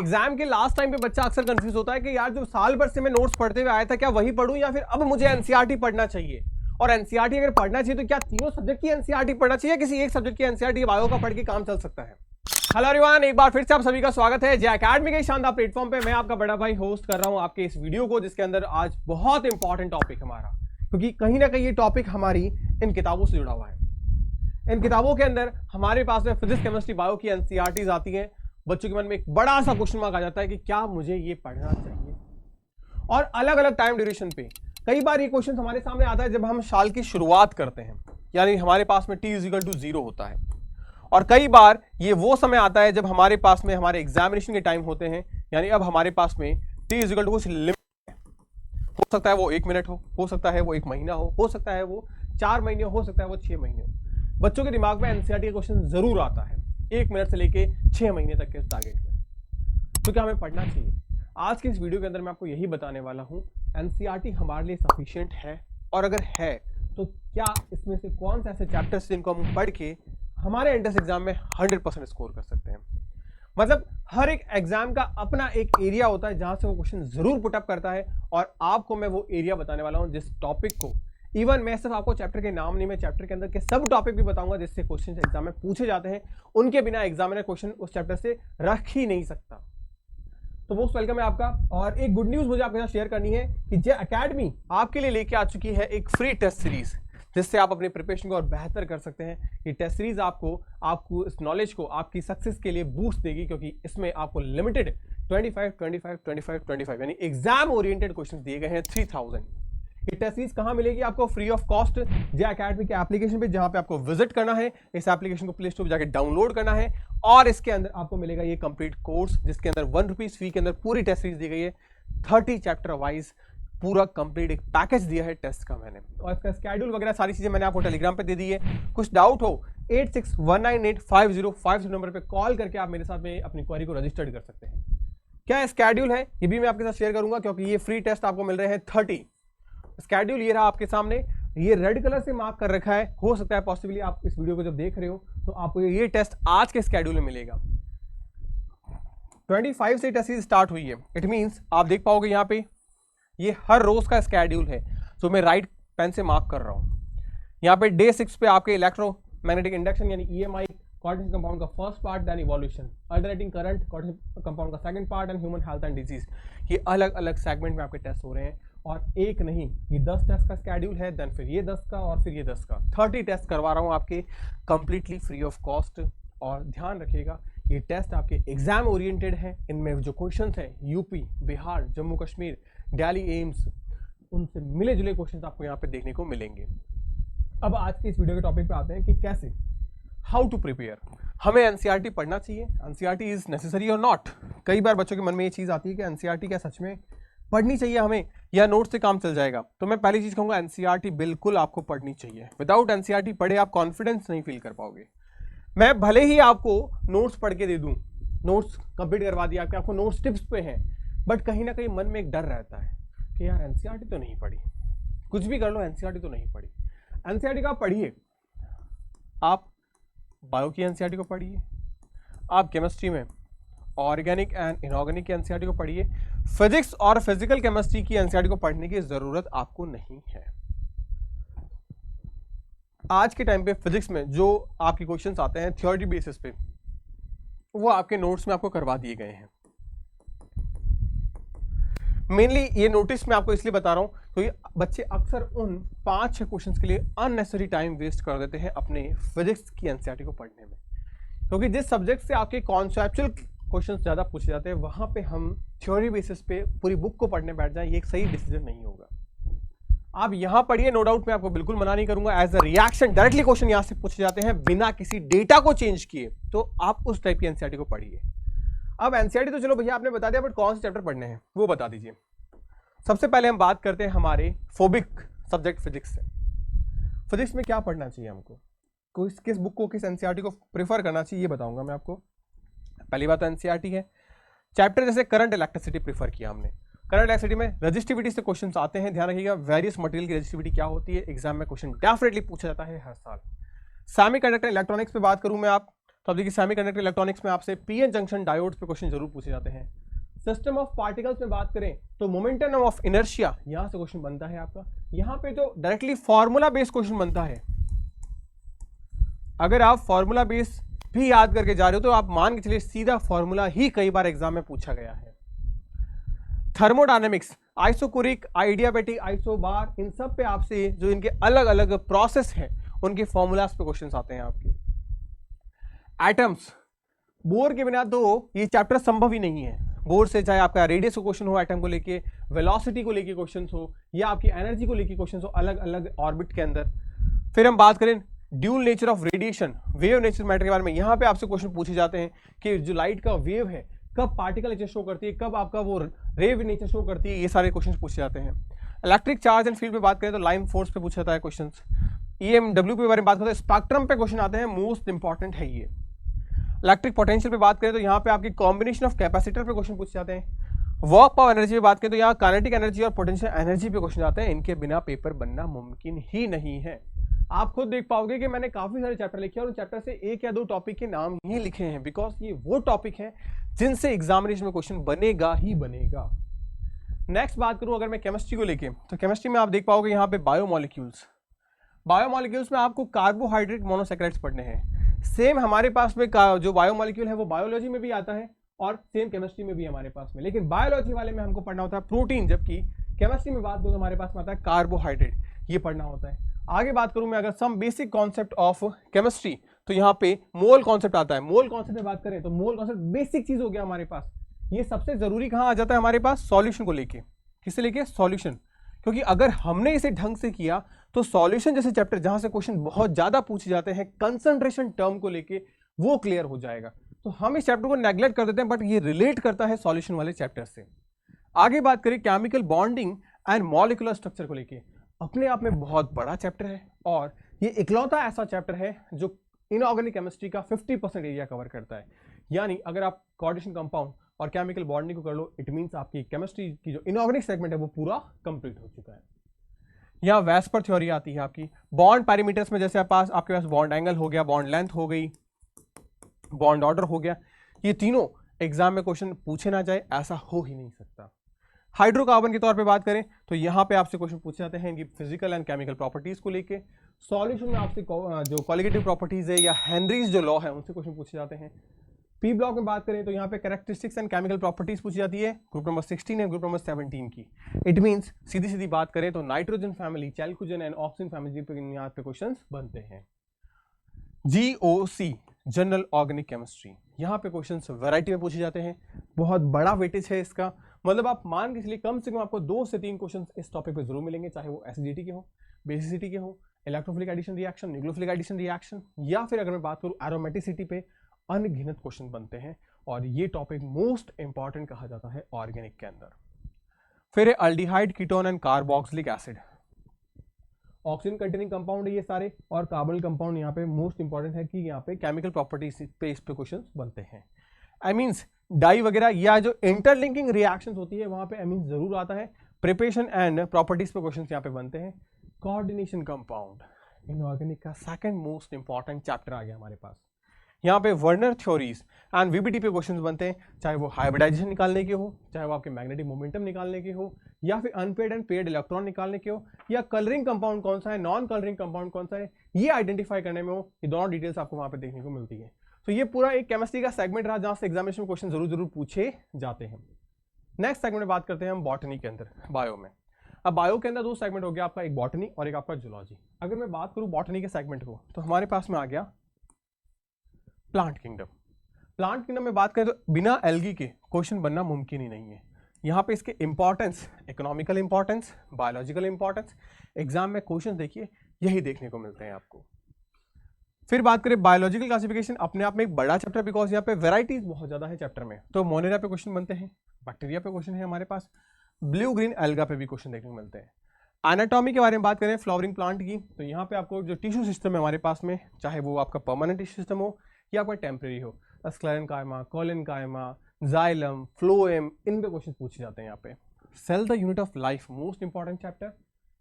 Exam के last time पे बच्चा अक्सर कंफ्यूज होता है कि यार जो साल भर से मैं नोट्स पढ़ते हुए आया था क्या वही पढूं या फिर अब मुझे एनसीईआरटी पढ़ना चाहिए। और एनसीईआरटी अगर पढ़ना चाहिए तो क्या तीनों सब्जेक्ट की एनसीईआरटी पढ़ना चाहिए, किसी एक सब्जेक्ट की एनसीईआरटी बायो का पढ़ के काम चल सकता है। हेलो एवरीवन, एक बार फिर से आप सभी का स्वागत है जे एकेडमी के शानदार प्लेटफॉर्म पे। मैं आपका बड़ा भाई होस्ट कर रहा हूं आपके इस वीडियो को, जिसके अंदर आज बहुत इंपॉर्टेंट टॉपिक हमारा, क्योंकि कहीं ना कहीं ये टॉपिक हमारी इन किताबों से जुड़ा हुआ है। इन किताबों के अंदर हमारे पास में फिजिक्स केमिस्ट्री बायो की एनसीईआरटीज आती हैं। बच्चों के मन में एक बड़ा सा क्वेश्चन मार्क आ जाता है कि क्या मुझे ये पढ़ना चाहिए। और अलग अलग टाइम ड्यूरेशन पे कई बार ये क्वेश्चन हमारे सामने आता है जब हम साल की शुरुआत करते हैं, यानी हमारे पास में t=0 होता है। और कई बार ये वो समय आता है जब हमारे पास में हमारे एग्जामिनेशन के टाइम होते हैं, यानी अब हमारे पास में t= कुछ लिमिट है। हो सकता है वो 1 मिनट हो सकता है वो 1 महीना हो सकता है वो 4 महीने हो सकता है वो 6 महीने हो। बच्चों के दिमाग में एनसीईआरटी का क्वेश्चन जरूर आता है 1 मिनट से लेके 6 महीने तक के टारगेट में। तो क्या हमें पढ़ना चाहिए? आज के इस वीडियो के अंदर मैं आपको यही बताने वाला हूं, एनसीईआरटी हमारे लिए सफिशिएंट है, और अगर है तो क्या इसमें से कौन से ऐसे चैप्टर्स जिनको हम पढ़ के हमारे एंट्रेंस एग्जाम में 100% स्कोर कर सकते हैं। मतलब हर एक एग्जाम का अपना एक एरिया होता है जहां से वो क्वेश्चन जरूर पुटअप करता है, और आपको मैं वो एरिया बताने वाला हूं जिस टॉपिक को, इवन मैं सिर्फ आपको चैप्टर के नाम नहीं, मैं चैप्टर के अंदर के सब टॉपिक भी बताऊंगा जिससे क्वेश्चन एग्जाम में पूछे जाते हैं। उनके बिना एग्जामिनर क्वेश्चन उस चैप्टर से रख ही नहीं सकता। तो मोस्ट वेलकम है आपका। और एक गुड न्यूज मुझे आपके साथ शेयर करनी है कि जे एकेडमी आपके लिए लेके आ चुकी है एक फ्री टेस्ट सीरीज, जिससे आप अपनी प्रिपरेशन को और बेहतर कर सकते हैं। ये टेस्ट सीरीज आपको इस नॉलेज को आपकी सक्सेस के लिए बूस्ट देगी, क्योंकि इसमें आपको लिमिटेड 25 यानी एग्जाम ओरिएंटेड क्वेश्चन दिए गए हैं 3000। ये टेस्ट सीरीज कहाँ मिलेगी आपको? Free of cost J academy के एप्लीकेशन पे, जहां पे आपको विजिट करना है। इस एप्लीकेशन को प्ले स्टोर पे जाके डाउनलोड करना है, और इसके अंदर आपको मिलेगा ये कंप्लीट कोर्स, जिसके अंदर ₹1 फी के अंदर पूरी टेस्ट सीरीज दी गई है। 30 चैप्टर वाइज पूरा कंप्लीट एक पैकेज दिया है टेस्ट का मैंने, और इसका स्केड्यूल वगैरह सारी चीजें मैंने आपको टेलीग्राम पे दे दी है। कुछ डाउट हो 86198505 नंबर पे कॉल करके आप मेरे साथ में अपनी क्वेरी को रजिस्टर्ड कर सकते हैं। क्या स्केड्यूल है ये भी मैं आपके साथ शेयर करूंगा, क्योंकि ये फ्री टेस्ट आपको मिल रहे हैं 30। स्केड्यूल ये रहा आपके सामने, ये रेड कलर से मार्क कर रखा है। हो सकता है पॉसिबली आप इस वीडियो को जब देख रहे हो तो आपको ये टेस्ट आज के स्केड्यूल में मिलेगा। 25 से टेस्ट स्टार्ट हुई है। इट मींस आप देख पाओगे यहाँ पे ये हर रोज का स्केड्यूल है। तो मैं राइट पेन से मार्क कर रहा हूँ। यहाँ पे डे 6 पे आपके इलेक्ट्रोमैग्नेटिक इंडक्शन यानी EMI, क्वार्टरनरी कंपाउंड का first part, then evolution, alternating current, quaternary compound का second part, and human health and disease. ये अलग अलग सेगमेंट में आपके टेस्ट हो रहे हैं, और एक नहीं, ये 10 टेस्ट का स्केड्यूल है, देन फिर ये 10 का, और फिर ये 10 का। 30 टेस्ट करवा रहा हूँ आपके कंप्लीटली फ्री ऑफ कॉस्ट। और ध्यान रखिएगा ये टेस्ट आपके एग्जाम ओरिएंटेड है। इनमें जो क्वेश्चन है यूपी, बिहार, जम्मू कश्मीर, दिल्ली एम्स, उनसे मिले जुले क्वेश्चन आपको यहाँ पे देखने को मिलेंगे। अब आज के इस वीडियो के टॉपिक पे आते हैं कि कैसे, हाउ टू प्रिपेयर। हमें एनसीईआरटी पढ़ना चाहिए, एनसीईआरटी इज नेसेसरी और नॉट। कई बार बच्चों के मन में ये चीज आती है कि एनसीईआरटी क्या सच में पढ़नी चाहिए हमें, या नोट से काम चल जाएगा। तो मैं पहली चीज कहूंगा एनसीईआरटी बिल्कुल आपको पढ़नी चाहिए। विदाउट एनसीईआरटी पढ़े आप कॉन्फिडेंस नहीं फील कर पाओगे। मैं भले ही आपको नोट्स पढ़ के दे दूं, नोट्स कंप्लीट करवा दिया आपको नोट्स टिप्स पे हैं, बट कहीं ना कहीं मन में एक डर रहता है कि यार एनसीईआरटी तो नहीं पढ़ी, कुछ भी कर लो एनसीईआरटी तो नहीं पढ़ी। एनसीईआरटी का पढ़िए, आप बायो की एनसीईआरटी को पढ़िए, आप केमिस्ट्री में ऑर्गेनिक एंड इनऑर्गेनिक की एनसीईआरटी को पढ़िए। फिजिक्स और फिजिकल केमिस्ट्री की एनसीईआरटी को पढ़ने की जरूरत आपको नहीं है। आज के टाइम पे फिजिक्स में जो आपके क्वेश्चंस आते हैं थ्योरी बेसिस पे, वो आपके नोट्स में आपको करवा दिए गए हैं। मेनली ये नोटिस मैं आपको इसलिए बता रहा हूं तो ये बच्चे अक्सर उन 5-6 क्वेश्चंस के लिए अननेसेसरी टाइम वेस्ट कर देते हैं अपने फिजिक्स की एनसीईआरटी को पढ़ने में, क्योंकि जिस सब्जेक्ट से आपके कॉन्सेप्चुअल क्वेश्चंस ज्यादा पूछे जाते हैं वहां पे हम थ्योरी बेसिस पे पूरी बुक को पढ़ने बैठ जाएं, ये एक सही डिसीजन नहीं होगा। आप यहां पढ़िए, नो डाउट मैं आपको बिल्कुल मना नहीं करूंगा। As a reaction directly question यहां से पूछे जाते हैं बिना किसी डेटा को चेंज किए, तो आप उस टाइप की एनसीईआरटी को पढ़िए। अब एनसीईआरटी तो चलो भैया आपने बता दिया, बट कौन से चैप्टर पढ़ने हैं वो बता दीजिए। सबसे पहले हम बात करते हैं हमारे फोबिक सब्जेक्ट फिजिक्स से। फिजिक्स में क्या पढ़ना चाहिए हमको, किस बुक को, किस एनसीईआरटी को प्रेफर करना चाहिए, ये बताऊंगा मैं आपको। पहली बात तो एनसीईआरटी है। चैप्टर जैसे करंट इलेक्ट्रिसिटी प्रेफर किया हमने। करंट इलेक्ट्रिसिटी में रजिस्टिविटी से क्वेश्चंस आते हैं, ध्यान रखिएगा। वेरियस मटेरियल की रजिस्टिविटी क्या होती है, एग्जाम में क्वेश्चन डेफिनेटली पूछा जाता है हर साल। सेमीकंडक्टर इलेक्ट्रॉनिक्स पे बात करूं मैं आप, तो अब देखिए सेमीकंडक्टर इलेक्ट्रॉनिक्स में आपसे पीएन जंक्शन डायोड्स पे क्वेश्चन जरूर पूछे जाते हैं। सिस्टम ऑफ पार्टिकल्स में बात करें तो मोमेंटम ऑफ इनर्शिया यहां से क्वेश्चन बनता है आपका। यहां पे जो डायरेक्टली फॉर्मूला बेस्ड क्वेश्चन बनता है, अगर आप फॉर्मूला बेस भी याद करके जा रहे हो तो आप मान के चलिए सीधा फॉर्मूला ही कई बार एग्जाम में पूछा गया है। थर्मोडायनेमिक्स, आइसोकोरिक, आइडियाबैटिक, आइसोबार, इन सब पे आपसे जो इनके अलग अलग प्रोसेस हैं उनके फॉर्मूलाज पे क्वेश्चंस आते हैं आपके। एटम्स, बोर के बिना तो ये चैप्टर संभव ही नहीं है। बोर से चाहे आपका रेडियस को क्वेश्चन हो, एटम को लेके, वेलोसिटी को लेके क्वेश्चन हो, या आपकी एनर्जी को लेके क्वेश्चन हो अलग अलग ऑर्बिट के अंदर। फिर हम बात करें dual nature of radiation, wave nature matter के बारे में, यहाँ पे आपसे क्वेश्चन पूछे जाते हैं कि जो लाइट का वेव है कब पार्टिकल नेचर शो करती है, कब आपका वो रे नेचर शो करती है, ये सारे क्वेश्चन पूछे जाते हैं। इलेक्ट्रिक चार्ज एंड फील्ड पे बात करें तो लाइन फोर्स पे पूछा जाता है क्वेश्चन। EMW के बारे में बात करते हैं, स्पेक्ट्रम पे क्वेश्चन आते हैं, मोस्ट इंपॉर्टेंट है ये। इलेक्ट्रिक पोटेंशियल पे बात करें तो यहाँ पे आपकी कॉम्बिनेशन ऑफ कैपेसिटर पे क्वेश्चन पूछे जाते हैं। वर्क पावर एनर्जी पे बात करें तो यहाँ काइनेटिक एनर्जी और पोटेंशियल एनर्जी पे क्वेश्चन आते हैं। इनके बिना पेपर बनना मुमकिन ही नहीं है। आप खुद देख पाओगे कि मैंने काफी सारे चैप्टर लिखे और उन चैप्टर से एक या दो टॉपिक के नाम ही लिखे हैं, बिकॉज ये वो टॉपिक हैं जिनसे एग्जामिनेशन में क्वेश्चन बनेगा ही बनेगा। नेक्स्ट बात करूं अगर मैं केमिस्ट्री को लेके, तो केमिस्ट्री में आप देख पाओगे यहाँ पे बायोमोलिक्यूल्स। बायोमोलिक्यूल्स में आपको कार्बोहाइड्रेट मोनोसैकेराइड्स पढ़ने हैं। सेम हमारे पास में जो बायोमोलिक्यूल है वो बायोलॉजी में भी आता है और सेम केमिस्ट्री में भी हमारे पास में, लेकिन बायोलॉजी वाले में हमको पढ़ना होता है प्रोटीन, जबकि केमिस्ट्री में बात करूं तो हमारे पास में आता है कार्बोहाइड्रेट, ये पढ़ना होता है। आगे बात करूं मैं अगर some basic concept of chemistry, तो यहाँ पे मोल कॉन्सेप्ट आता है। मोल कॉन्सेप्ट में बात करें तो मोल कॉन्सेप्ट बेसिक चीज हो गया हमारे पास। ये सबसे जरूरी कहाँ आ जाता है हमारे पास, सॉल्यूशन को लेके। किससे लेके, सॉल्यूशन, क्योंकि अगर हमने इसे ढंग से किया तो सॉल्यूशन जैसे चैप्टर जहां से क्वेश्चन बहुत ज्यादा पूछे जाते हैं कंसंट्रेशन टर्म को लेके, वो क्लियर हो जाएगा। तो हम इस चैप्टर को नेग्लेक्ट कर देते हैं, बट ये रिलेट करता है सॉल्यूशन वाले चैप्टर से। आगे बात करें chemical bonding and molecular structure को लेके, अपने आप में बहुत बड़ा चैप्टर है और ये इकलौता ऐसा चैप्टर है जो इनऑर्गेनिक केमिस्ट्री का 50% एरिया कवर करता है। यानी अगर आप कोऑर्डिनेशन कंपाउंड और केमिकल बॉन्डिंग को कर लो, इट मींस आपकी केमिस्ट्री की जो इनऑर्गेनिक सेगमेंट है वो पूरा कंप्लीट हो चुका है। यहाँ वेस्पर थ्योरी आती है आपकी बॉन्ड पैरामीटर्स में, जैसे आपके पास बॉन्ड एंगल हो गया, बॉन्ड लेंथ हो गई, बॉन्ड ऑर्डर हो गया, ये तीनों एग्जाम में क्वेश्चन पूछे ना जाए ऐसा हो ही नहीं सकता। हाइड्रोकार्बन के तौर पे बात करें तो यहाँ पे आपसे क्वेश्चन पूछे जाते हैं इनकी फिजिकल एंड केमिकल प्रॉपर्टीज को लेके। सॉल्यूशन में आपसे जो क्वालिटेटिव प्रॉपर्टीज है या हेनरीज जो लॉ है उनसे क्वेश्चन पूछे जाते हैं। पी ब्लॉक में बात करें तो यहाँ पे कैरेक्टरिस्टिक्स एंड केमिकल प्रॉपर्टीज पूछी जाती है, group number 16 and group number 17 की। इट मींस सीधी सीधी बात करें तो nitrogen family, chalcogen and oxygen family पे यहाँ पे क्वेश्चंस बनते हैं। GOC जनरल ऑर्गेनिक केमिस्ट्री, यहाँ पे क्वेश्चंस वैरायटी में पूछे जाते हैं, बहुत बड़ा वेटेज है इसका। मतलब आप मान के चलिए कम से कम आपको 2 से 3 क्वेश्चंस इस टॉपिक पे जरूर मिलेंगे, चाहे वो एसिडिटी के हो, बेसिसिटी के हो, electrophilic addition reaction, nucleophilic addition reaction, या फिर अगर मैं बात करूं एरोमेटिसिटी पे, अनगिनत क्वेश्चन बनते हैं और ये टॉपिक मोस्ट इंपॉर्टेंट कहा जाता है ऑर्गेनिक के अंदर। फिर aldehyde, ketone and carboxylic acid, oxygen containing compound है ये सारे, और कार्बोनिल कंपाउंड यहाँ पे मोस्ट इंपॉर्टेंट है कि यहाँ पे केमिकल प्रॉपर्टीज पे इस पे क्वेश्चन बनते हैं। आई मीन्स डाई वगैरह या जो इंटरलिंकिंग रिएक्शंस होती है वहां पे आई मीन जरूर आता है। प्रिपरेशन एंड प्रॉपर्टीज पे क्वेश्चन यहाँ पे बनते हैं। कोऑर्डिनेशन कंपाउंड इनऑर्गेनिक का सेकंड मोस्ट इंपॉर्टेंट चैप्टर आ गया हमारे पास। यहाँ पे वर्नर थ्योरीज एंड VBT पे क्वेश्चंस बनते हैं, चाहे वो हाइब्रिडाइजेशन निकालने के हो, चाहे वो आपके मैग्नेटिक मोमेंटम निकालने के हो, या फिर अनपेड एंड पेड इलेक्ट्रॉन निकालने के हो, या कलरिंग कंपाउंड कौन सा है, नॉन कलरिंग कंपाउंड कौन सा है, ये आइडेंटिफाई करने में हो, ये दोनों डिटेल्स आपको वहां पे देखने को मिलती है। तो ये पूरा एक केमिस्ट्री का सेगमेंट रहा जहां से एग्जामिनेशन में क्वेश्चन जरूर पूछे जाते हैं। नेक्स्ट सेगमेंट में बात करते हैं हम बॉटनी के अंदर, बायो में। अब बायो के अंदर 2 सेगमेंट हो गया आपका, एक बॉटनी और एक आपका जूलॉजी। अगर मैं बात करूं बॉटनी के सेगमेंट को तो हमारे पास में आ गया प्लांट किंगडम। प्लांट किंगडम में बात करें तो बिना एल्गी के क्वेश्चन बनना मुमकिन ही नहीं है। यहाँ पे इसके importance, economical importance, biological importance, exam में क्वेश्चन देखिए यही देखने को मिलते हैं आपको। फिर बात करें बायोलॉजिकल क्लासिफिकेशन, अपने आप में एक बड़ा चैप्टर, बिकॉज यहाँ पे वेराइटीज बहुत ज्यादा है चैप्टर में। तो मोनेरा पे क्वेश्चन बनते हैं, बैक्टीरिया पे क्वेश्चन है हमारे पास, ब्लू ग्रीन एल्गा पे भी क्वेश्चन देखने को मिलते हैं। एनाटॉमी के बारे में बात करें फ्लावरिंग प्लांट की, तो यहाँ पे आपको जो टिश्यू सिस्टम है हमारे पास में, चाहे वो आपका परमानेंट टिश्यू सिस्टम हो या आपका टेम्परेरी हो, स्क्लेरेनकाइमा, कोलेनकाइमा, जाइलम, फ्लोएम, इन पे क्वेश्चन पूछे जाते हैं यहाँ पे। Cell the unit of life, most important chapter,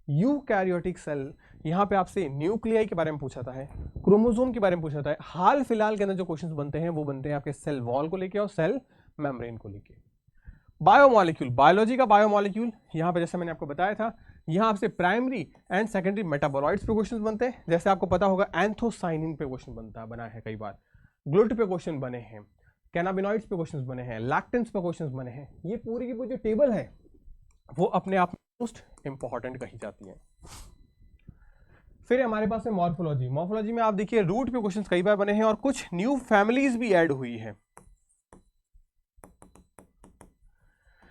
eukaryotic cell, यहाँ पे आपसे न्यूक्लियाई के बारे में पूछा था, क्रोमोसोम के बारे में पूछा था। हाल फिलहाल के अंदर जो क्वेश्चंस बनते हैं वो बनते हैं आपके सेल वॉल को लेके और सेल मेम्ब्रेन को लेके। बायोमोलिक्यूल, बायोलॉजी का बायोमोलिक्यूल, यहाँ पे जैसे मैंने आपको बताया था, यहाँ आपसे प्राइमरी एंड सेकेंडरी मेटाबोलॉइड्स पे क्वेश्चन बनते हैं। जैसे आपको पता होगा एंथोसाइनिन पे क्वेश्चन बना है कई बार, ग्लूट पे क्वेश्चन बने हैं, कैनाबिनॉइड्स पे क्वेश्चन बने हैं, लैक्टेंस पे क्वेश्चन बने हैं। ये पूरी की पूरी जो टेबल है वो अपने आप में मोस्ट इंपॉर्टेंट कही जाती है। फिर हमारे पास है मॉर्फोलॉजी। मॉर्फोलॉजी में आप देखिए रूट पे क्वेश्चन कई बार बने हैं और कुछ न्यू फैमिलीज भी ऐड हुई है,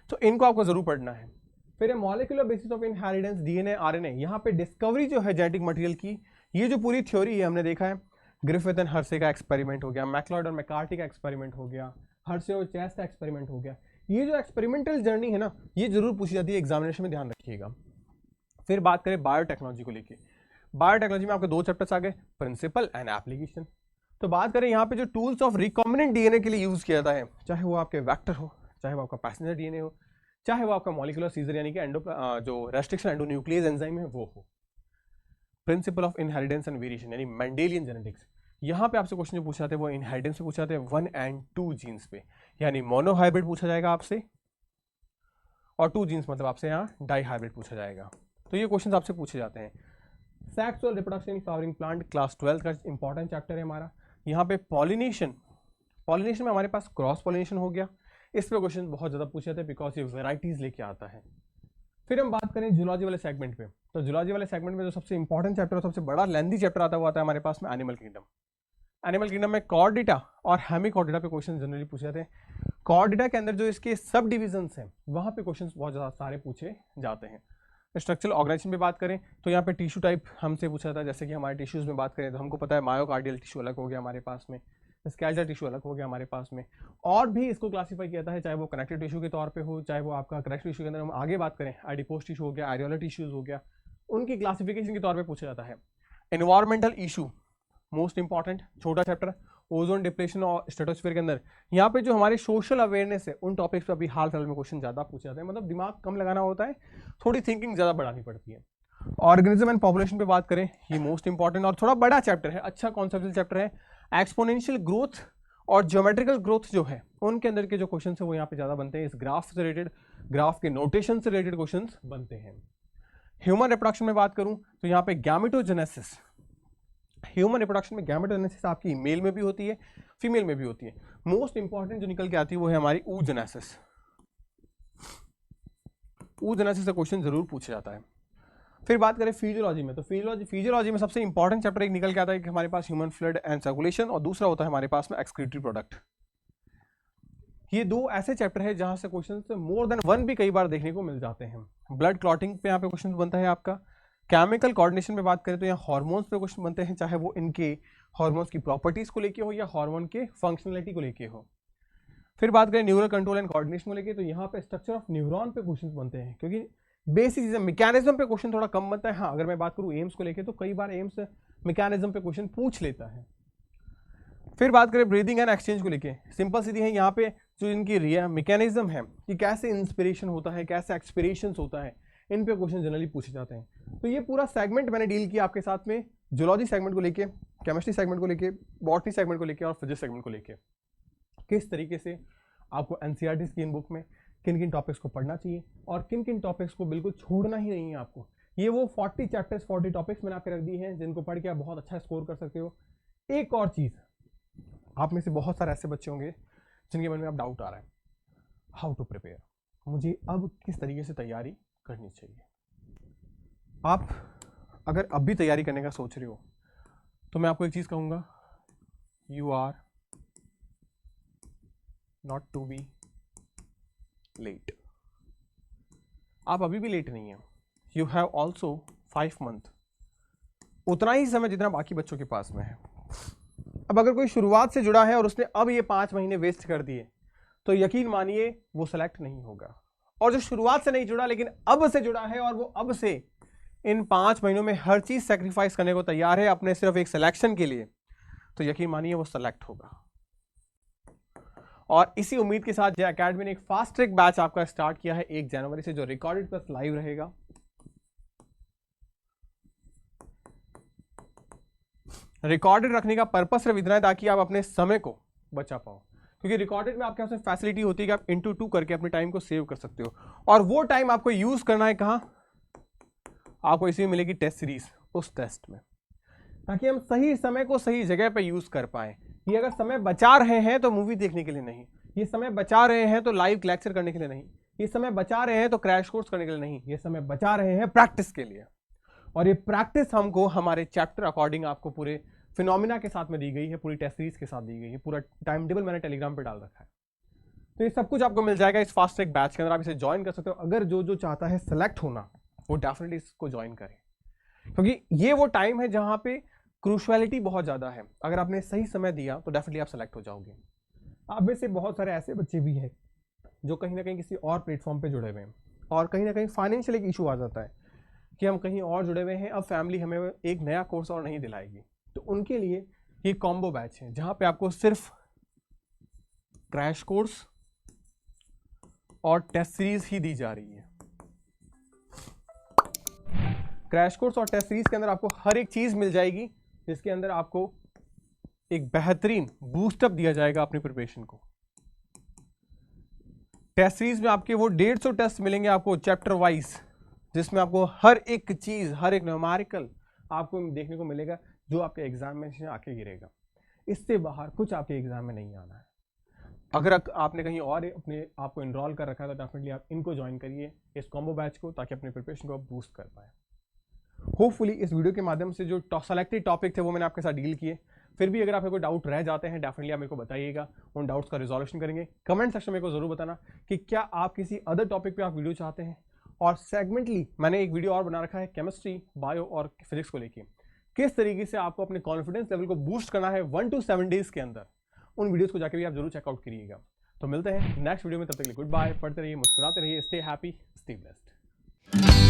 तो इनको आपको जरूर पढ़ना है। फिर molecular basis of inheritance, DNA RNA, यहाँ पे डिस्कवरी जो है जेनेटिक मटेरियल की, ये जो पूरी थ्योरी है हमने देखा है, ग्रिफिथ एंड हर्शे का एक्सपेरिमेंट हो गया, मैक्लॉयड और मैकार्टी का एक्सपेरिमेंट हो गया, हर्शे और चेस का एक्सपेरिमेंट हो गया। ये जो एक्सपेरिमेंटल जर्नी है ना, ये जरूर पूछी जाती है एग्जामिनेशन में, ध्यान रखिएगा। फिर बात करें बायोटेक्नोलॉजी को लेके, बायोटेक्नोलॉजी में आपके दो चैप्टर्स आ गए, प्रिंसिपल एंड एप्लीकेशन। तो बात करें यहाँ पे जो टूल्स ऑफ रिकॉम्बिनेंट डीएनए के लिए यूज किया जाता है, चाहे वो आपके वेक्टर हो, चाहे वो आपका पैसेंजर डीएनए हो, चाहे वो आपका मॉलिक्यूलर सीजर यानी कि जो रेस्ट्रिक्शन एंडोन्यूक्लियस एंजाइम है वो हो। Principle of inheritance and variation यानी मेंडेलियन जेनेटिक्स, यहाँ पे आपसे क्वेश्चन जो पूछा जाते हैं वो इनहेरिटेंस पे पूछा जाते हैं 1 and 2 जीन्स पे, यानी मोनोहाइब्रिड पूछा जाएगा आपसे, और 2 जीन्स मतलब आपसे यहाँ डाईहाइब्रिड पूछा जाएगा। तो ये क्वेश्चन आपसे पूछे जाते हैं। Sexual reproduction in flowering plant, class 12 का इंपॉर्टेंट चैप्टर है हमारा। यहाँ पे पॉलिनेशन, पॉलिनेशन में हमारे पास क्रॉस पॉलिनेशन हो गया, इस पे क्वेश्चन बहुत ज़्यादा पूछे जाते हैं बिकॉज ये वेराइटीज लेके आता है। फिर हम बात करें जूलॉजी वाले सेगमेंट पे, तो जूलॉजी वाले सेगमेंट में जो सबसे इंपॉर्टेंट चैप्टर और सबसे बड़ा लेंथी चैप्टर आता है वो आता है हमारे पास में एनिमल किंगडम। एनिमल किंगडम में कॉर्डिटा और हेमिकॉर्डिटा पे क्वेश्चन जनरली पूछे जाते हैं। कॉर्डिटा के अंदर जो इसके सब डिविजन्स हैं वहाँ पे क्वेश्चन बहुत ज़्यादा सारे पूछे जाते हैं। स्ट्रक्चरल ऑर्गेनाइजेशन पे बात करें तो यहाँ पे टिश्यू टाइप हमसे पूछा जाता है, जैसे कि हमारे टिश्यूज़ में बात करें तो हमको पता है मायोकार्डियल टिश्यू अलग हो गया हमारे पास में, स्केलेटल टिश्यू अलग हो गया हमारे पास में, और भी इसको क्लासीफाई किया जाता है, चाहे वो कनेक्टिव टिश्यू के तौर पे हो, चाहे वो आपका कनेक्टिव टिश्यू के अंदर हम आगे बात करें एडिपोज टिश्यू हो गया, एरियोलर टिश्यूज हो गया, उनकी क्लासिफिकेशन के तौर पे पूछा जाता है। एनवायरमेंटल इशू मोस्ट इंपॉर्टेंट छोटा चैप्टर, ओजोन डिप्लेशन और स्ट्रेटोस्फीयर के अंदर यहाँ पे जो हमारे सोशल अवेयरनेस है उन टॉपिक्स पे अभी हाल फिलहाल में क्वेश्चन ज़्यादा पूछे जाते हैं, मतलब दिमाग कम लगाना होता है, थोड़ी थिंकिंग ज़्यादा बढ़ानी पड़ती है। ऑर्गेनिज्म एंड पॉपुलेशन पे बात करें, ये मोस्ट इंपॉर्टेंट और थोड़ा बड़ा चैप्टर है, अच्छा कॉन्सेप्चुअल चैप्टर है। एक्सपोनेंशियल ग्रोथ और ज्योमेट्रिकल ग्रोथ जो है उनके अंदर के जो क्वेश्चन है वो यहाँ पे ज़्यादा बनते हैं, इस ग्राफ से रिलेटेड, ग्राफ के नोटेशन से रिलेटेड क्वेश्चन बनते हैं। ह्यूमन रिप्रोडक्शन में बात करूँ तो यहाँ पे गैमेटोजेनेसिस, ह्यूमन रिप्रोडक्शन में गैमेटोजेनेसिस आपकी मेल में भी होती है, फीमेल में भी होती है। मोस्ट इंपॉर्टेंट जो निकल के आती है वो है हमारी oogenesis। oogenesis से क्वेश्चन जरूर पूछा जाता है। फिर बात करें फिजियोलॉजी में, तो फिजियोलॉजी में सबसे इंपॉर्टेंट चैप्टर एक निकल के आता है कि हमारे पास ह्यूमन फ्लूइड एंड सर्कुलेशन, और दूसरा होता है हमारे पास में एक्सक्रीटरी प्रोडक्ट। ये दो ऐसे चैप्टर है जहां से क्वेश्चन मोर देन 1 भी कई बार देखने को मिल जाते हैं। ब्लड क्लॉटिंग पे यहाँ पे क्वेश्चन बनता है आपका। केमिकल कोऑर्डिनेशन में बात करें तो यहाँ हार्मोन्स पे क्वेश्चन बनते हैं, चाहे वो इनके हार्मोन्स की प्रॉपर्टीज को लेके हो या हार्मोन के फंक्शनलिटी को लेके हो। फिर बात करें न्यूरल कंट्रोल एंड कोऑर्डिनेशन को लेके, तो यहाँ पे स्ट्रक्चर ऑफ न्यूरॉन पे क्वेश्चन बनते हैं, क्योंकि बेसिक चीजें मैकेनिज्म पे क्वेश्चन थोड़ा कम बनता है। हाँ, अगर मैं बात करूँ एम्स को लेके तो कई बार एम्स मैकेनिज्म पे क्वेश्चन पूछ लेता है। फिर बात करें ब्रीदिंग एंड एक्सचेंज को लेके, सिंपल सीधी है, यहाँ पे जो इनकी मैकेनिज्म है कि कैसे इंस्पिरेशन होता है, कैसे एक्सपिरेशन होता है, इन पे क्वेश्चन जनरली पूछे जाते हैं। तो ये पूरा सेगमेंट मैंने डील किया आपके साथ में, जूलॉजी सेगमेंट को लेके, केमिस्ट्री सेगमेंट को लेके, बॉटनी सेगमेंट को लेके और फिजिक्स सेगमेंट को लेके, किस तरीके से आपको एनसीईआरटी की इन बुक में किन किन टॉपिक्स को पढ़ना चाहिए और किन किन टॉपिक्स को बिल्कुल छोड़ना ही नहीं है आपको। ये वो 40 चैप्टर्स 40 टॉपिक्स मैंने आपके रख दी हैं जिनको पढ़ के आप बहुत अच्छा स्कोर कर सकते हो। एक और चीज़, आप में से बहुत सारे ऐसे बच्चे होंगे जिनके मन में अब डाउट आ रहा है, हाउ टू प्रिपेयर, मुझे अब किस तरीके से तैयारी करनी चाहिए। आप अगर अब भी तैयारी करने का सोच रहे हो तो मैं आपको एक चीज़ कहूँगा, you are not to be late. आप अभी भी लेट नहीं है, यू हैव ऑल्सो 5 मंथ, उतना ही समय जितना बाकी बच्चों के पास में है। अब अगर कोई शुरुआत से जुड़ा है और उसने अब ये 5 महीने वेस्ट कर दिए तो यकीन मानिए वो सेलेक्ट नहीं होगा, और जो शुरुआत से नहीं जुड़ा लेकिन अब से जुड़ा है और वो अब से इन 5 महीनों में हर चीज सेक्रीफाइस करने को तैयार है अपने सिर्फ एक सिलेक्शन के लिए, तो यकीन मानिए वो सेलेक्ट होगा। और इसी उम्मीद के साथ जय एकेडमी ने एक फास्ट ट्रैक बैच आपका स्टार्ट किया है 1 जनवरी से, जो रिकॉर्डेड प्लस लाइव रहेगा। रिकॉर्डेड रखने का पर्पस सिर्फ इतना है ताकि आप अपने समय को बचा पाओ, क्योंकि रिकॉर्डेड में आपके पास फैसिलिटी होती है कि आप इंटू 2 करके अपने टाइम को सेव कर सकते हो, और वो टाइम आपको यूज करना है कहाँ, आपको इसी में मिलेगी टेस्ट सीरीज, उस टेस्ट में, ताकि हम सही समय को सही जगह पे यूज कर पाए। ये अगर समय बचा रहे हैं तो मूवी देखने के लिए नहीं, ये समय बचा रहे हैं तो लाइव लेक्चर करने के लिए नहीं, ये समय बचा रहे हैं तो क्रैश कोर्स करने के लिए नहीं, ये समय बचा रहे हैं प्रैक्टिस के लिए। और ये प्रैक्टिस हमको हमारे चैप्टर अकॉर्डिंग आपको पूरे फिनोमिना के साथ में दी गई है, पूरी टेस्ट सीरीज के साथ दी गई है, पूरा टाइम टेबल मैंने टेलीग्राम पे डाल रखा है। तो ये सब कुछ आपको मिल जाएगा इस फास्ट ट्रैक बैच के अंदर, आप इसे ज्वाइन कर सकते हो। अगर जो जो चाहता है सेलेक्ट होना वो डेफिनेटली इसको ज्वाइन करे, क्योंकि ये वो टाइम है जहां पे क्रूशुअलिटी बहुत ज़्यादा है। अगर आपने सही समय दिया तो डेफिनेटली आप सेलेक्ट हो जाओगे। आप में से बहुत सारे ऐसे बच्चे भी हैं जो कहीं ना कहीं किसी और प्लेटफॉर्म पे जुड़े हुए हैं, और कहीं ना कहीं फाइनेंशियल एक इशू आ जाता है कि हम कहीं और जुड़े हुए हैं, अब फैमिली हमें एक नया कोर्स और नहीं दिलाएगी, तो उनके लिए ये कॉम्बो बैच है जहां पे आपको सिर्फ क्रैश कोर्स और टेस्ट सीरीज ही दी जा रही है। क्रैश कोर्स और टेस्ट सीरीज के अंदर आपको हर एक चीज मिल जाएगी, जिसके अंदर आपको एक बेहतरीन बूस्टअप दिया जाएगा अपनी प्रिपरेशन को। टेस्ट सीरीज में आपके वो 150 टेस्ट मिलेंगे आपको चैप्टर वाइज, जिसमें आपको हर एक चीज, हर एक न्यूमेरिकल आपको देखने को मिलेगा जो आपके एग्जामिनेशन आके गिरेगा। इससे बाहर कुछ आपके एग्जाम में नहीं आना है। अगर आपने कहीं और अपने आपको इनरोल कर रखा है तो डेफिनेटली आप इनको ज्वाइन करिए, इस कॉम्बो बैच को, ताकि अपने प्रिपरेशन को आप बूस्ट कर पाए। होपफुली इस वीडियो के माध्यम से जो सेलेक्टेड टॉपिक थे वो मैंने आपके साथ डील किए। फिर भी अगर आपको कोई डाउट रह जाते हैं डेफिनेटली आप मेरे को बताइएगा, उन डाउट्स का रिजोल्यूशन करेंगे। कमेंट सेक्शन में मेरे को जरूर बताना कि क्या आप किसी अदर टॉपिक पे आप वीडियो चाहते हैं। और सेगमेंटली मैंने एक वीडियो और बना रखा है केमिस्ट्री, बायो और फिजिक्स को लेके, किस तरीके से आपको अपने कॉन्फिडेंस लेवल को बूस्ट करना है 1 to 7 डेज के अंदर। उन वीडियोस को जाके भी आप जरूर चेकआउट करिएगा। तो मिलते हैं नेक्स्ट वीडियो में, तब तक के लिए गुड बाय। पढ़ते रहिए, मुस्कुराते रहिए, स्टे हैप्पी, स्टे ब्लेस्ड।